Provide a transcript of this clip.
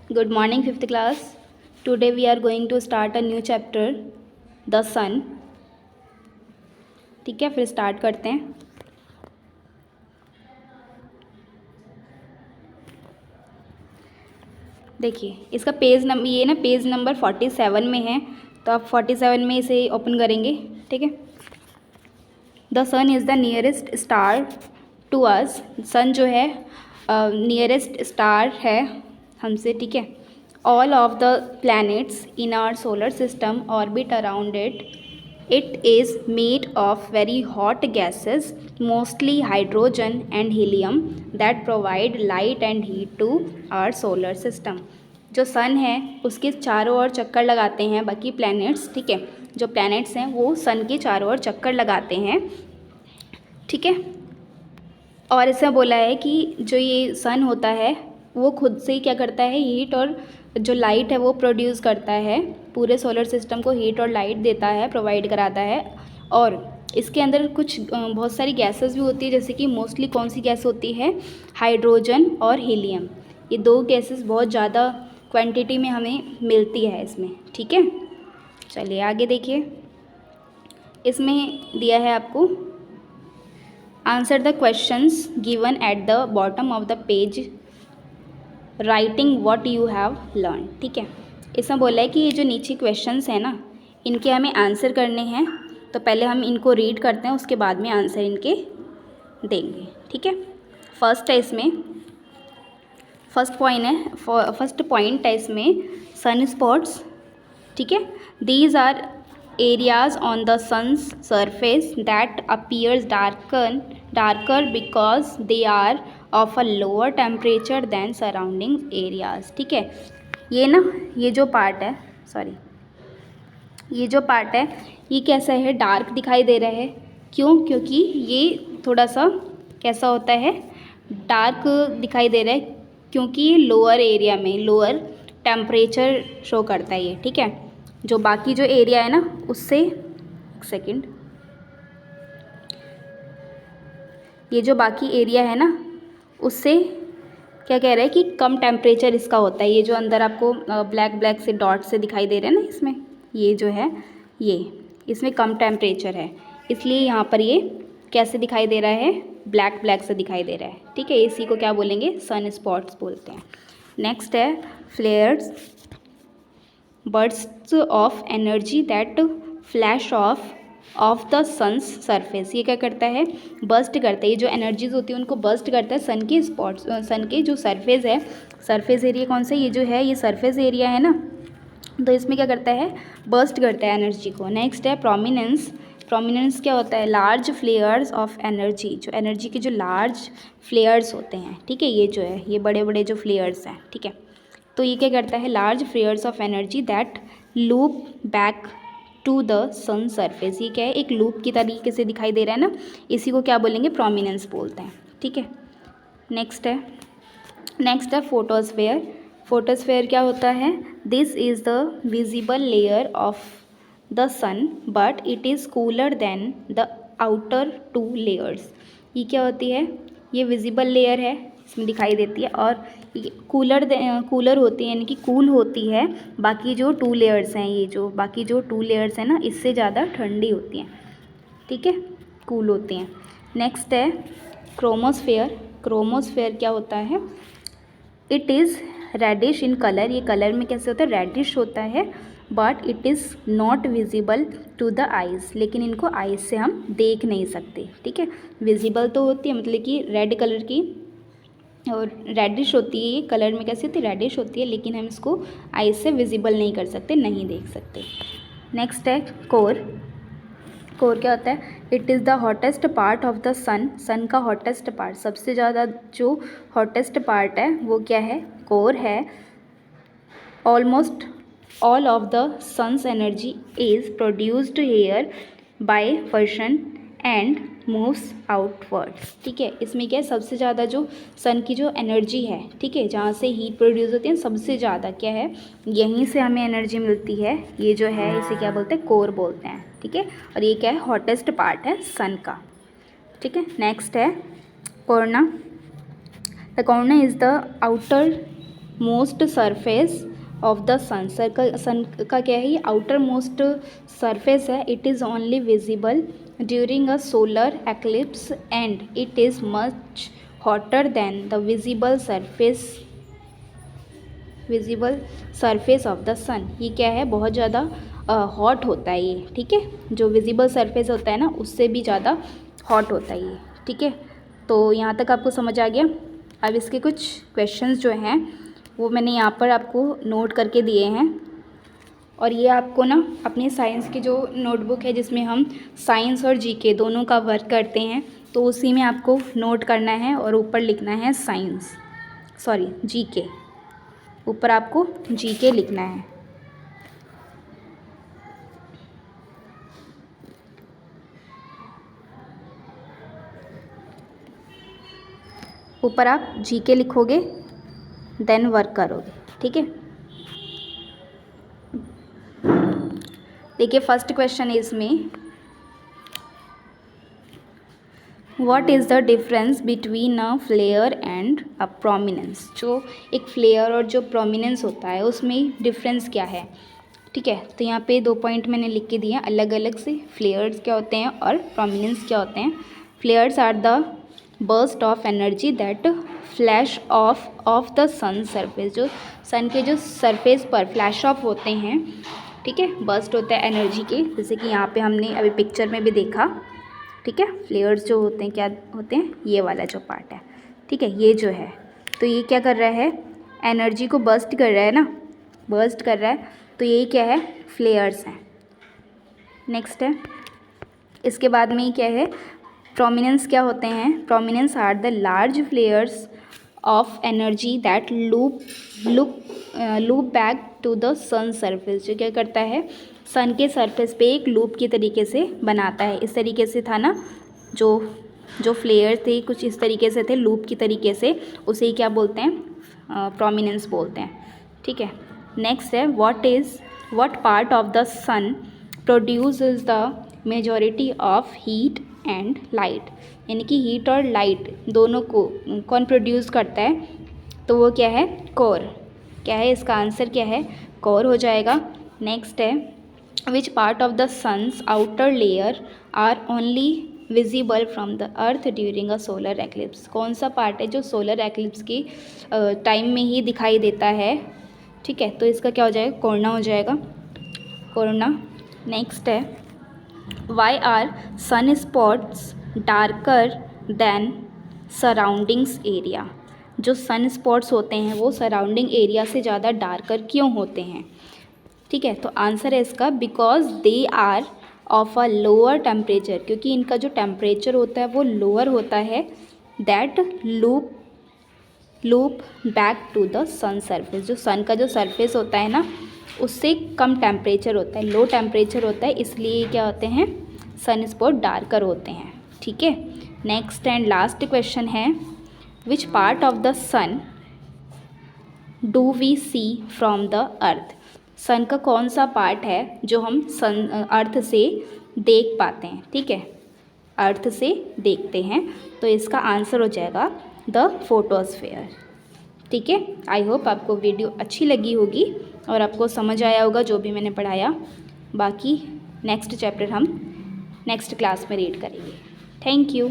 Good morning, fifth class. Today we are going to start a new chapter, the sun. ठीक है, फिर start करते हैं. देखिए इसका पेज नंबर, ये ना पेज नंबर 47 में है, तो आप 47 में इसे ओपन करेंगे. ठीक है. The sun is the nearest star to us. Sun जो है नियरेस्ट स्टार है हमसे. ठीक है. All of the planets in our solar system orbit around it. It is made of very hot gases, mostly hydrogen and helium, that provide light and heat to our solar system. जो सन है उसके चारों ओर चक्कर लगाते हैं बाकी planets. ठीक है. जो प्लैनेट्स हैं वो सन के चारों ओर चक्कर लगाते हैं. ठीक है. और इसमें बोला है कि जो ये सन होता है वो खुद से ही क्या करता है, हीट और जो लाइट है वो प्रोड्यूस करता है. पूरे सोलर सिस्टम को हीट और लाइट देता है, प्रोवाइड कराता है. और इसके अंदर कुछ बहुत सारी गैसेस भी होती है, जैसे कि मोस्टली कौन सी गैस होती है, हाइड्रोजन और हीलियम. ये दो गैसेस बहुत ज़्यादा क्वांटिटी में हमें मिलती है इसमें. ठीक है. चलिए आगे देखिए. इसमें दिया है आपको answer the questions given at the bottom of the page, writing what you have learn. ठीक है. इसमें बोला है कि ये जो नीचे क्वेश्चंस हैं ना, इनके हमें आंसर करने हैं. तो पहले हम इनको रीड करते हैं, उसके बाद में आंसर इनके देंगे. ठीक है. फर्स्ट है इसमें, फर्स्ट पॉइंट है इसमें सन स्पॉट्स. ठीक है. These are areas on the sun's surface that appears darker because they are of a lower temperature than surrounding areas. ठीक है. ये ना, ये जो पार्ट है, ये जो पार्ट है ये कैसा है, डार्क दिखाई दे रहा है. क्यों? क्योंकि ये थोड़ा सा कैसा होता है, डार्क दिखाई दे रहा है, क्योंकि ये लोअर एरिया में लोअर टेम्परेचर शो करता है ये. ठीक है. जो बाकी जो एरिया है ना उससे, एक सेकेंड, ये जो बाकी एरिया है ना उससे क्या कह रहा है कि कम टेम्परेचर इसका होता है. ये जो अंदर आपको ब्लैक से डॉट से दिखाई दे रहे हैं ना इसमें, ये जो है ये इसमें कम टेम्परेचर है, इसलिए यहाँ पर ये कैसे दिखाई दे रहा है, ब्लैक से दिखाई दे रहा है. ठीक है. इसी को क्या बोलेंगे, सन स्पॉट्स बोलते हैं. नेक्स्ट है flares, bursts of energy that flash off the sun's surface. ये क्या करता है, बर्स्ट करता है. ये जो एनर्जीज होती है उनको बर्स्ट करता है सन के स्पॉट्स, सन के जो सरफेस है, सरफेस एरिया कौन सा, ये जो है ये सरफेस एरिया है ना, तो इसमें क्या करता है, बर्स्ट करता है एनर्जी को. नेक्स्ट है प्रोमिनेंस. प्रोमिनेंस क्या होता है, लार्ज फ्लेयर्स ऑफ एनर्जी. जो एनर्जी के जो लार्ज फ्लेयर्स होते हैं. ठीक है. ये जो है ये बड़े बड़े जो फ्लेयर्स हैं. ठीक है. तो ये क्या करता है, large flares of energy that loop back to the sun surface. ये क्या है, एक लूप की तरीके से दिखाई दे रहा है ना, इसी को क्या बोलेंगे, प्रोमिनेंस बोलते हैं. ठीक है. नेक्स्ट है फोटोस्फेयर. फोटोस्फेयर क्या होता है, this is the visible layer of the sun but it is cooler than the outer two layers. ये क्या होती है, ये विजिबल लेयर है, इसमें दिखाई देती है, और कूलर होती है, यानी कि कूल होती है. बाकी जो टू लेयर्स हैं, ये जो बाकी जो टू लेयर्स हैं ना, इससे ज़्यादा ठंडी होती हैं. ठीक है. कूल होती हैं. नेक्स्ट है क्रोमोस्फेयर. क्रोमोस्फेयर क्या होता है, it is reddish in colour. ये कलर में कैसे होता है, रेडिश होता है, but it is not visible to the eyes. लेकिन इनको आइज़ से हम देख नहीं सकते. ठीक है. विजिबल तो होती है, मतलब कि रेड कलर की, और रेडिश होती है. ये कलर में कैसी होती है, रेडिश होती है, लेकिन हम इसको आइज से विजिबल नहीं कर सकते, नहीं देख सकते. नेक्स्ट है कोर. कोर क्या होता है, it is the hottest part of the sun. Sun का हॉटेस्ट पार्ट, सबसे ज़्यादा जो हॉटेस्ट पार्ट है वो क्या है, कोर है. Almost all of the sun's energy is produced here by fusion and moves outward. ठीक है. इसमें क्या है, सबसे ज़्यादा जो सन की जो एनर्जी है, ठीक है, जहाँ से हीट प्रोड्यूस होती है, सबसे ज़्यादा क्या है, यहीं से हमें एनर्जी मिलती है. ये जो है इसे क्या बोलते हैं, कोर बोलते हैं. ठीक है. और ये क्या है, हॉटेस्ट पार्ट है सन का. ठीक है. नेक्स्ट है corona. The corona is the outermost surface of the sun. Sun का क्या है, ये आउटर मोस्ट सरफेस है। It is only visible during a solar eclipse and it is much hotter than the visible surface of the sun. ये क्या है, बहुत ज़्यादा हॉट होता है ये, ठीक है। जो विजिबल सरफेस होता है ना, उससे भी ज़्यादा हॉट होता है ये, ठीक है। तो यहाँ तक आपको समझ आ गया। अब इसके कुछ क्वेश्चंस जो हैं वो मैंने यहाँ पर आपको नोट करके दिए हैं, और ये आपको ना अपनी साइंस की जो नोटबुक है जिसमें हम साइंस और जीके दोनों का वर्क करते हैं, तो उसी में आपको नोट करना है और ऊपर लिखना है जीके, ऊपर आपको जीके लिखना है। ऊपर आप जीके लिखोगे, देन वर्क करोगे, ठीक है। देखिए फर्स्ट क्वेश्चन इसमें, what is the difference between a flare and a prominence. जो एक फ्लेयर और जो प्रोमिनेंस होता है उसमें डिफरेंस क्या है, ठीक है। तो यहाँ पे 2 पॉइंट मैंने लिख के दिए अलग अलग से, फ्लेयर्स क्या होते हैं और प्रोमिनेंस क्या होते हैं। Flares are the burst of energy that flash off the sun surface. जो सन के जो सरफेस पर फ्लैश ऑफ होते हैं, ठीक है, बर्स्ट होता है एनर्जी के, जैसे कि यहाँ पे हमने अभी पिक्चर में भी देखा, ठीक है। फ्लेयर्स जो होते हैं क्या होते हैं, ये वाला जो पार्ट है, ठीक है, ये जो है, तो ये क्या कर रहा है, एनर्जी को बर्स्ट कर रहा है ना, बर्स्ट कर रहा है, तो यही क्या है, फ्लेयर्स हैं। नेक्स्ट है, इसके बाद में क्या है, प्रोमिनेंस क्या होते हैं। Prominence are the large flares of energy that loop back to the sun surface. जो क्या करता है, सन के सरफेस पे एक लूप के तरीके से बनाता है। इस तरीके से था ना, जो फ्लेयर थे कुछ इस तरीके से थे, लूप की तरीके से, उसे ही क्या बोलते हैं, प्रोमिनेंस बोलते हैं, ठीक है। नेक्स्ट है, what part of the sun produces the majority of heat and light. यानी कि हीट और लाइट दोनों को कौन प्रोड्यूस करता है, तो वो क्या है, कोर। क्या है, इसका आंसर क्या है, कोर हो जाएगा। नेक्स्ट है, which part of the sun's outer layer are only visible from the earth during a solar eclipse. कौन सा पार्ट है जो सोलर एक्लिप्स की टाइम में ही दिखाई देता है, ठीक है। तो इसका क्या हो जाएगा, कोरोना हो जाएगा, कोरोना। नेक्स्ट है, why are sun spots darker than surroundings area. जो सन स्पॉट्स होते हैं वो सराउंडिंग एरिया से ज़्यादा डार्कर क्यों होते हैं, ठीक है। तो आंसर है इसका, because they are of a lower temperature. क्योंकि इनका जो टेम्परेचर होता है वो लोअर होता है, that loop back to the sun surface. जो सन का जो सरफेस होता है ना, उससे कम टेम्परेचर होता है, लो टेम्परेचर होता है, इसलिए क्या होते हैं, सन स्पॉट डार्कर होते हैं, ठीक है। नेक्स्ट एंड लास्ट क्वेश्चन है, which part of the sun do we see from the earth. Sun का कौन सा पार्ट है जो हम अर्थ से देख पाते हैं, ठीक है, अर्थ से देखते हैं। तो इसका आंसर हो जाएगा द फोटोस्फेयर, ठीक है। आई होप आपको वीडियो अच्छी लगी होगी और आपको समझ आया होगा जो भी मैंने पढ़ाया। बाकी नेक्स्ट चैप्टर हम नेक्स्ट क्लास में रीड करेंगे। Thank you.